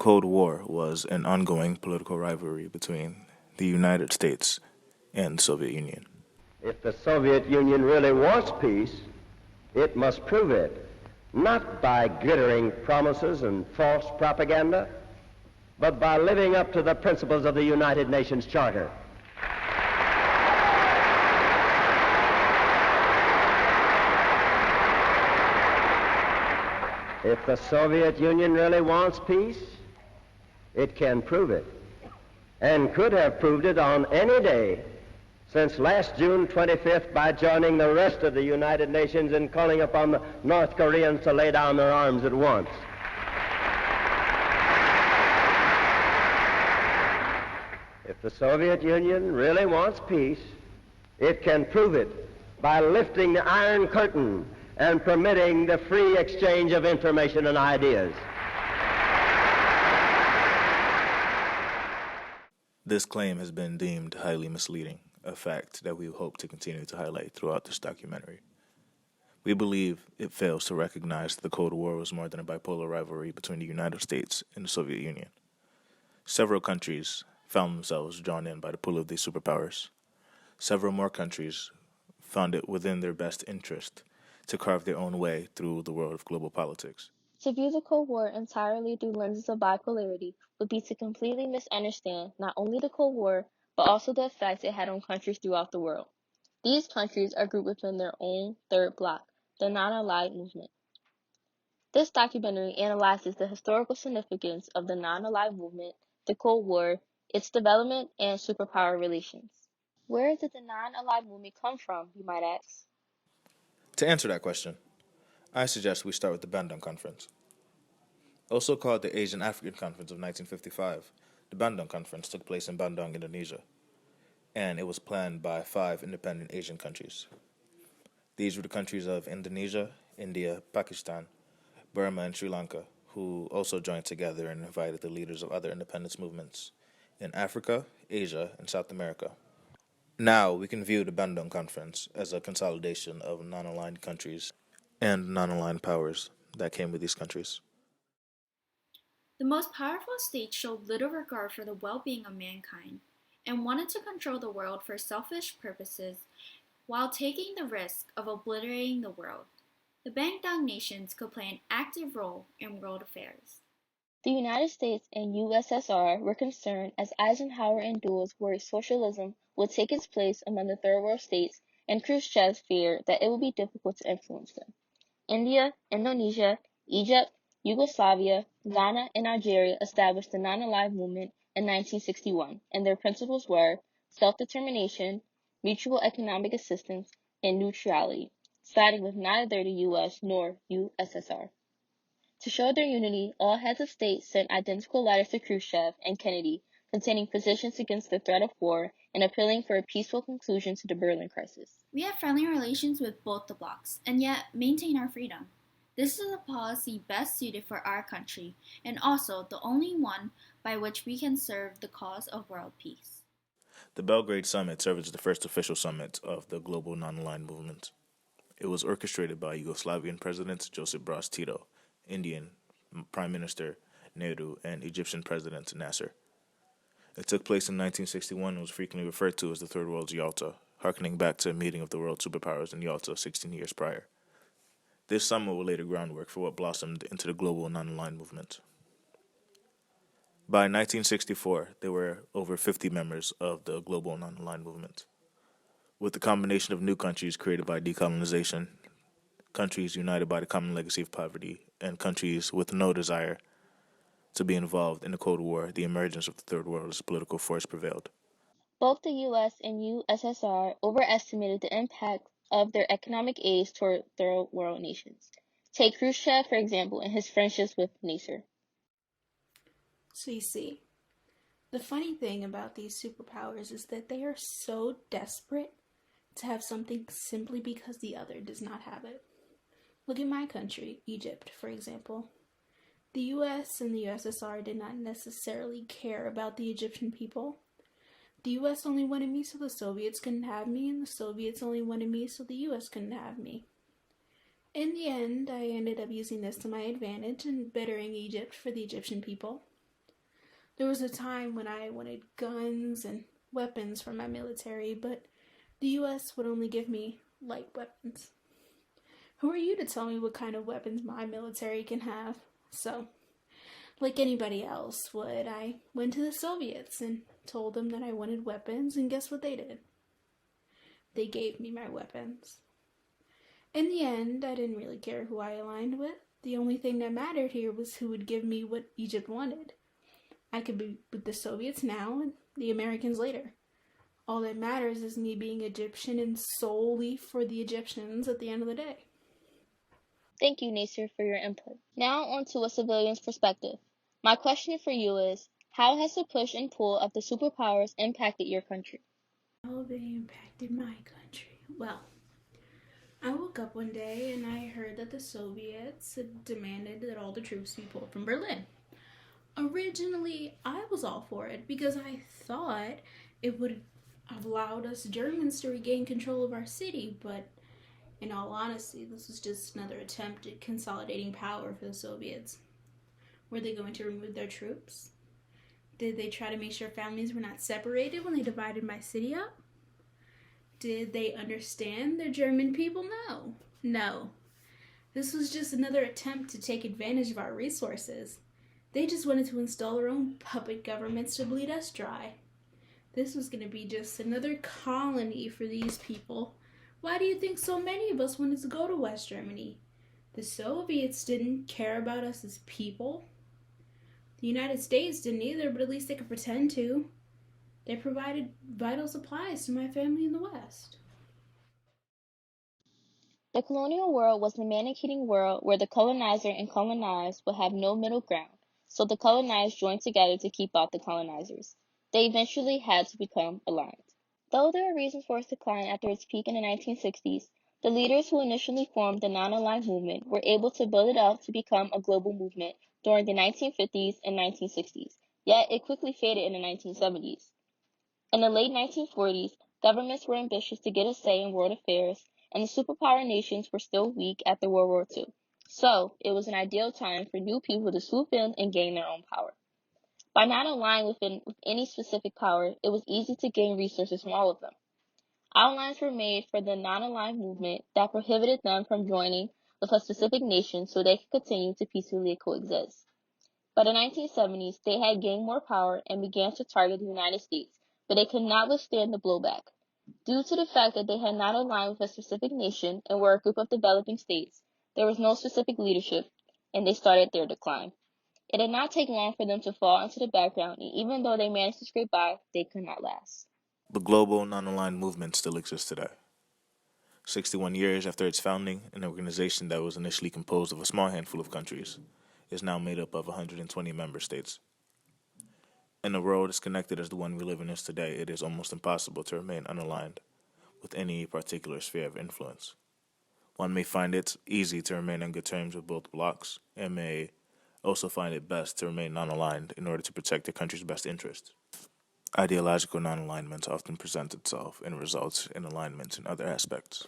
Cold War was an ongoing political rivalry between the United States and the Soviet Union. If the Soviet Union really wants peace, it must prove it, not by glittering promises and false propaganda, but by living up to the principles of the United Nations Charter. If the Soviet Union really wants peace, it can prove it, and could have proved it on any day since last June 25th by joining the rest of the United Nations in calling upon the North Koreans to lay down their arms at once. If the Soviet Union really wants peace, it can prove it by lifting the Iron Curtain and permitting the free exchange of information and ideas. This claim has been deemed highly misleading, a fact that we hope to continue to highlight throughout this documentary. We believe it fails to recognize that the Cold War was more than a bipolar rivalry between the United States and the Soviet Union. Several countries found themselves drawn in by the pull of these superpowers. Several more countries found it within their best interest to carve their own way through the world of global politics. To view the Cold War entirely through lenses of bipolarity would be to completely misunderstand not only the Cold War, but also the effects it had on countries throughout the world. These countries are grouped within their own third block, the non-aligned movement. This documentary analyzes the historical significance of the non-aligned movement, the Cold War, its development, and superpower relations. Where did the non-aligned movement come from, you might ask? To answer that question, I suggest we start with the Bandung Conference. Also called the Asian African Conference of 1955, the Bandung Conference took place in Bandung, Indonesia, and it was planned by 5 independent Asian countries. These were the countries of Indonesia, India, Pakistan, Burma, and Sri Lanka, who also joined together and invited the leaders of other independence movements in Africa, Asia, and South America. Now we can view the Bandung Conference as a consolidation of non-aligned countries and non-aligned powers that came with these countries. The most powerful states showed little regard for the well-being of mankind and wanted to control the world for selfish purposes while taking the risk of obliterating the world. The Bandung nations could play an active role in world affairs. The United States and USSR were concerned as Eisenhower and Duels worried socialism would take its place among the third world states, and Khrushchev feared that it would be difficult to influence them. India, Indonesia, Egypt, Yugoslavia, Ghana, and Algeria established the non-aligned movement in 1961, and their principles were self-determination, mutual economic assistance, and neutrality, siding with neither the U.S. nor USSR. To show their unity, all heads of state sent identical letters to Khrushchev and Kennedy containing positions against the threat of war and appealing for a peaceful conclusion to the Berlin crisis. We have friendly relations with both the blocs, and yet maintain our freedom. This is a policy best suited for our country, and also the only one by which we can serve the cause of world peace. The Belgrade Summit served as the first official summit of the global non-aligned movement. It was orchestrated by Yugoslavian President Josip Broz Tito, Indian Prime Minister Nehru, and Egyptian President Nasser. It took place in 1961 and was frequently referred to as the Third World's Yalta, harkening back to a meeting of the world superpowers in Yalta 16 years prior. This summit will lay the groundwork for what blossomed into the global non-aligned movement. By 1964, there were over 50 members of the global non-aligned movement. With the combination of new countries created by decolonization, countries united by the common legacy of poverty, and countries with no desire to be involved in the Cold War, the emergence of the Third World as a political force prevailed. Both the U.S. and USSR overestimated the impact of their economic aids toward third world nations. Take Khrushchev, for example, and his friendships with Nasser. So you see, the funny thing about these superpowers is that they are so desperate to have something simply because the other does not have it. Look at my country, Egypt, for example. The US and the USSR did not necessarily care about the Egyptian people. The US only wanted me so the Soviets couldn't have me, and the Soviets only wanted me so the US couldn't have me. In the end, I ended up using this to my advantage and bettering Egypt for the Egyptian people. There was a time when I wanted guns and weapons for my military, but the US would only give me light weapons. Who are you to tell me what kind of weapons my military can have? So, like anybody else would, I went to the Soviets and told them that I wanted weapons, and guess what they did? They gave me my weapons. In the end, I didn't really care who I aligned with. The only thing that mattered here was who would give me what Egypt wanted. I could be with the Soviets now and the Americans later. All that matters is me being Egyptian and solely for the Egyptians at the end of the day. Thank you, Nasir, for your input. Now on to a civilian's perspective. My question for you is, how has the push and pull of the superpowers impacted your country? How they impacted my country? Well, I woke up one day and I heard that the Soviets had demanded that all the troops be pulled from Berlin. Originally, I was all for it because I thought it would have allowed us Germans to regain control of our city, but in all honesty, this was just another attempt at consolidating power for the Soviets. Were they going to remove their troops? Did they try to make sure families were not separated when they divided my city up? Did they understand their German people? No. This was just another attempt to take advantage of our resources. They just wanted to install their own puppet governments to bleed us dry. This was going to be just another colony for these people. Why do you think so many of us wanted to go to West Germany? The Soviets didn't care about us as people. The United States didn't either, but at least they could pretend to. They provided vital supplies to my family in the West. The colonial world was the man-eating world where the colonizer and colonized would have no middle ground, so the colonized joined together to keep out the colonizers. They eventually had to become aligned. Though there are reasons for its decline after its peak in the 1960s, the leaders who initially formed the non-aligned movement were able to build it up to become a global movement during the 1950s and 1960s, yet it quickly faded in the 1970s. In the late 1940s, governments were ambitious to get a say in world affairs, and the superpower nations were still weak after World War II. So, it was an ideal time for new people to swoop in and gain their own power. By not aligning with any specific power, it was easy to gain resources from all of them. Outlines were made for the non-aligned movement that prohibited them from joining with a specific nation so they could continue to peacefully coexist. By the 1970s, they had gained more power and began to target the United States, but they could not withstand the blowback. Due to the fact that they had not aligned with a specific nation and were a group of developing states, there was no specific leadership, and they started their decline. It did not take long for them to fall into the background, and even though they managed to scrape by, they could not last. The global non-aligned movement still exists today. 61 years after its founding, an organization that was initially composed of a small handful of countries is now made up of 120 member states. In a world as connected as the one we live in is today, it is almost impossible to remain unaligned with any particular sphere of influence. One may find it easy to remain on good terms with both blocs and may also find it best to remain non-aligned in order to protect the country's best interests. Ideological non-alignment often presents itself and results in alignment in other aspects.